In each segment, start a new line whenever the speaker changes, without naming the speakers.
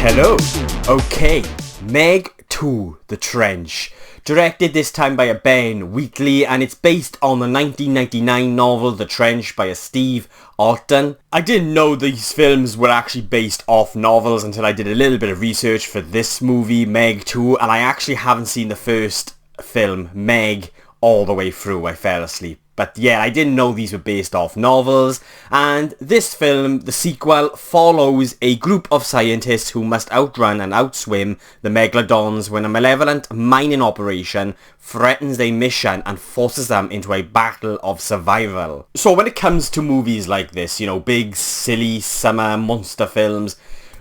Hello. Okay, Meg 2, The Trench. Directed this time by a Ben Wheatley, and it's based on the 1999 novel The Trench by a Steve Alton. I didn't know these films were actually based off novels until I did a little bit of research for this movie, Meg 2, and I actually haven't seen the first film, Meg, all the way through. I fell asleep. But yeah, I didn't know these were based off novels, and this film, the sequel, follows a group of scientists who must outrun and outswim the Megalodons when a malevolent mining operation threatens their mission and forces them into a battle of survival. So when it comes to movies like this, you know, big, silly, summer monster films,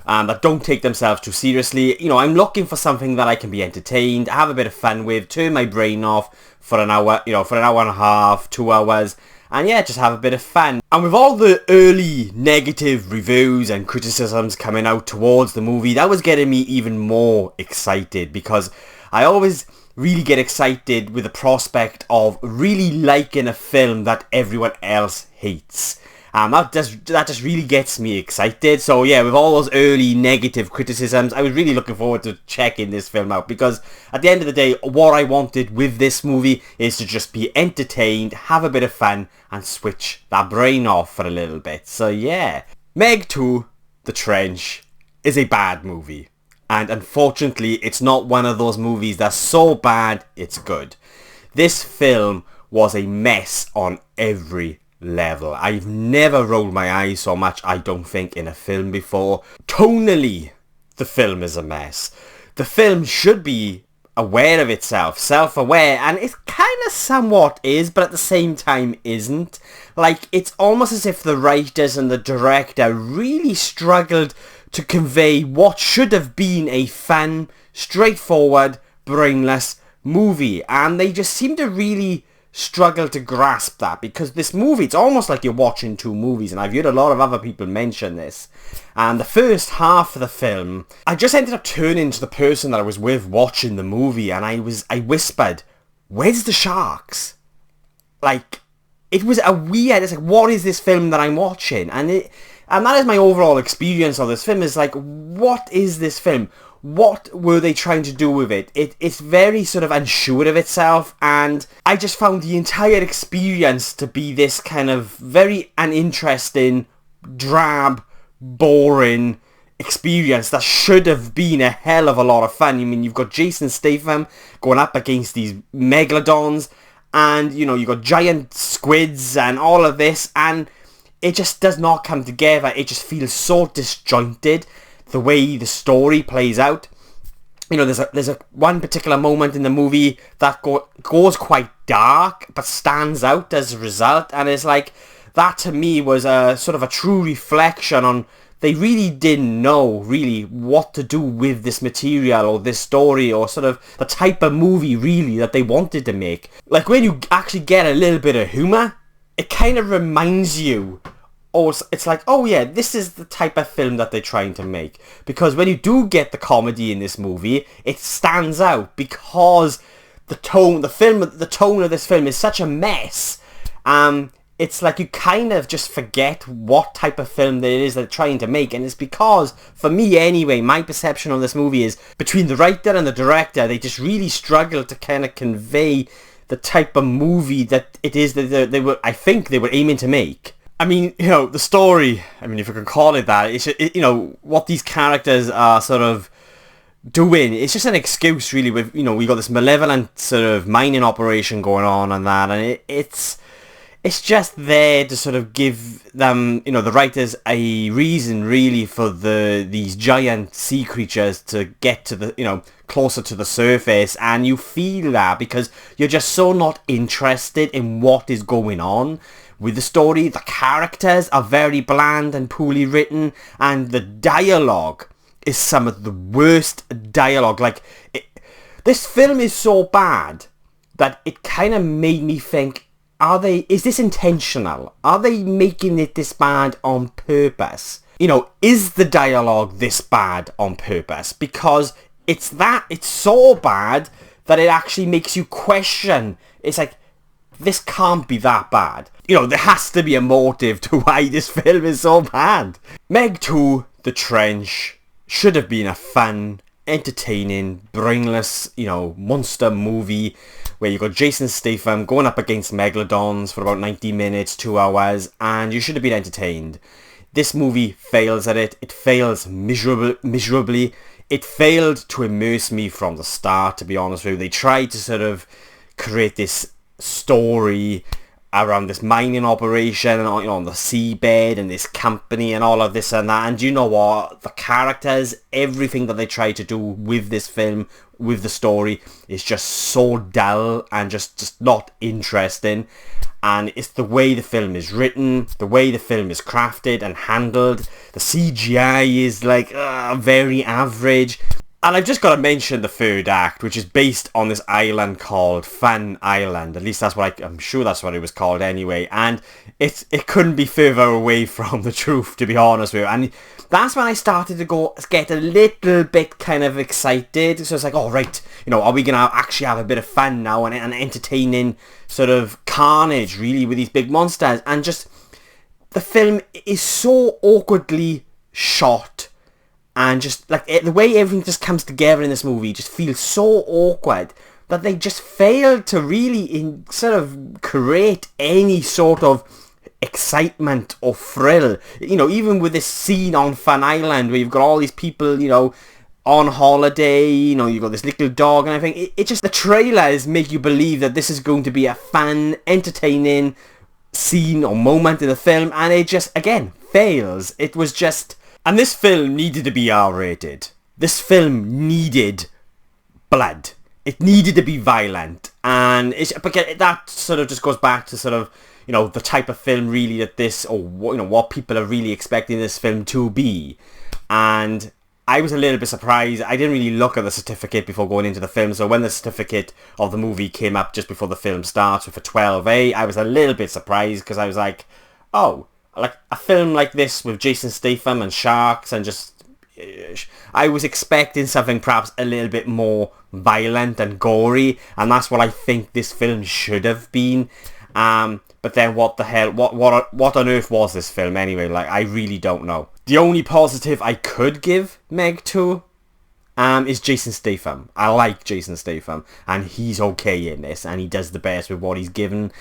that don't take themselves too seriously, you know, I'm looking for something that I can be entertained, have a bit of fun with, turn my brain off for an hour, you know, for an hour and a half, 2 hours, and yeah, just have a bit of fun. And with all the early negative reviews and criticisms coming out towards the movie, that was getting me even more excited, because I always really get excited with the prospect of really liking a film that everyone else hates. That just really gets me excited. So yeah, with all those early negative criticisms, I was really looking forward to checking this film out, because at the end of the day, what I wanted with this movie is to just be entertained, have a bit of fun, and switch that brain off for a little bit. So yeah, Meg 2, The Trench, is a bad movie. And unfortunately, it's not one of those movies that's so bad, it's good. This film was a mess on every level. I've never rolled my eyes so much, I don't think, in a film before. Tonally, the film is a mess. The film should be aware of itself, self-aware, and it kind of somewhat is, but at the same time isn't. Like, it's almost as if the writers and the director really struggled to convey what should have been a fun, straightforward, brainless movie, and they just seem to really struggle to grasp that, because this movie, it's almost like you're watching two movies, and I've heard a lot of other people mention this. And the first half of the film, I just ended up turning to the person that I was with watching the movie, and I whispered, "Where's the sharks?" Like, it was a weird, it's like, what is this film that I'm watching? And that is my overall experience of this film, is like, what is this film? What were they trying to do with it? It's very sort of unsure of itself, and I just found the entire experience to be this kind of very uninteresting, drab, boring experience that should have been a hell of a lot of fun. I mean, you've got Jason Statham going up against these Megalodons, and, you know, you've got giant squids and all of this, and it just does not come together. It just feels so disjointed, the way the story plays out. You know, there's a one particular moment in the movie that goes quite dark, but stands out as a result, and it's like, that to me was a sort of a true reflection on, they really didn't know really what to do with this material or this story, or sort of the type of movie really that they wanted to make. Like, when you actually get a little bit of humour, it kind of reminds you, or it's like, oh yeah, this is the type of film that they're trying to make. Because when you do get the comedy in this movie, it stands out, because the tone of this film is such a mess. It's like you kind of just forget what type of film it is they're trying to make. And it's because, for me anyway, my perception on this movie is, between the writer and the director, they just really struggle to kind of convey the type of movie that it is that I think they were aiming to make. I mean, you know, the story, I mean, if you can call it that, you know, what these characters are sort of doing, it's just an excuse really, with, you know, we got this malevolent sort of mining operation going on and that, and it's just there to sort of give them, you know, the writers, a reason really for these giant sea creatures to get to the, you know, closer to the surface, and you feel that because you're just so not interested in what is going on with the story. The characters are very bland and poorly written, and the dialogue is some of the worst dialogue. Like, this film is so bad that it kind of made me think, is this intentional? Are they making it this bad on purpose? You know, is the dialogue this bad on purpose? Because it's so bad that it actually makes you question. It's like, this can't be that bad. You know, there has to be a motive to why this film is so bad. Meg 2, The Trench, should have been a fun, entertaining, brainless, monster movie where you got Jason Statham going up against Megalodons for about 90 minutes, 2 hours, and you should have been entertained. This movie fails at it. It fails miserably. It failed to immerse me from the start, to be honest with you. They tried to sort of create this story around this mining operation and on the seabed and this company and all of this and that. And you know what? The characters, everything that they try to do with this film, with the story, is just so dull and just not interesting. And it's the way the film is written, the way the film is crafted and handled. The CGI is like very average. And I've just got to mention the third act, which is based on this island called Fun Island. At least that's what I'm sure that's what it was called anyway. And it couldn't be further away from the truth, to be honest with you. And that's when I started to get a little bit kind of excited. So it's like, oh right, are we going to actually have a bit of fun now and an entertaining sort of carnage really with these big monsters? And just the film is so awkwardly shot. And just like the way everything just comes together in this movie just feels so awkward that they just failed to really sort of create any sort of excitement or thrill. Even with this scene on Fun Island where you've got all these people, on holiday, you've got this little dog and everything. It just, the trailers make you believe that this is going to be a fun, entertaining scene or moment in the film, and it just, again, fails. It was just... And this film needed to be R-rated. This film needed blood. It needed to be violent. And that sort of just goes back to sort of, the type of film really that this, or what people are really expecting this film to be. And I was a little bit surprised. I didn't really look at the certificate before going into the film. So when the certificate of the movie came up just before the film starts with a 12A, I was a little bit surprised because I was like, oh, like a film like this with Jason Statham and sharks and just... I was expecting something perhaps a little bit more violent and gory, and that's what I think this film should have been. But then what the hell, what on earth was this film anyway? Like, I really don't know. The only positive I could give Meg 2 is Jason Statham. I like Jason Statham, and he's okay in this, and he does the best with what he's given.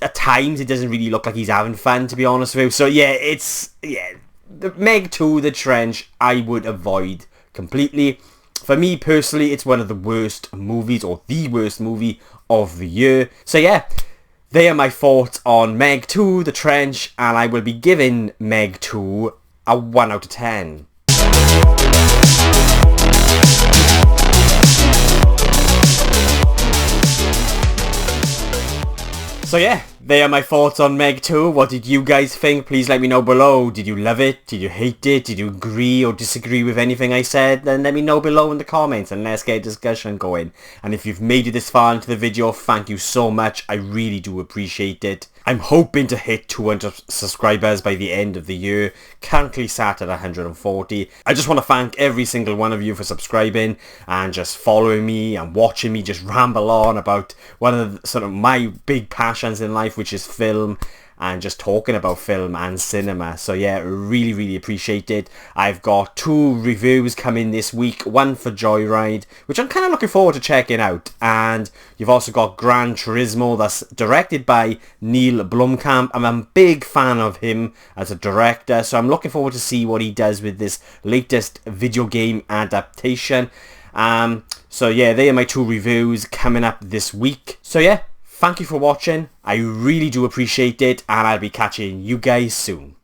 At times it doesn't really look like he's having fun, to be honest with you. So yeah, the Meg 2, The Trench, I would avoid completely. For me personally, it's one of the worst movies, or the worst movie of the year. So yeah, they are my thoughts on Meg 2, The Trench, and I will be giving Meg 2 a 1 out of 10. So yeah, they are my thoughts on Meg 2. What did you guys think? Please let me know below. Did you love it? Did you hate it? Did you agree or disagree with anything I said? Then let me know below in the comments and let's get a discussion going. And if you've made it this far into the video, thank you so much. I really do appreciate it. I'm hoping to hit 200 subscribers by the end of the year. Currently sat at 140. I just want to thank every single one of you for subscribing and just following me and watching me just ramble on about one of the, sort of my big passions in life, which is film, and just talking about film and cinema. So yeah, really, really appreciate it. I've got 2 reviews coming this week. One for Joyride, which I'm kind of looking forward to checking out. And you've also got Gran Turismo, that's directed by Neil Blomkamp. I'm a big fan of him as a director, so I'm looking forward to see what he does with this latest video game adaptation. So yeah, they are my 2 reviews coming up this week. So yeah, thank you for watching. I really do appreciate it, and I'll be catching you guys soon.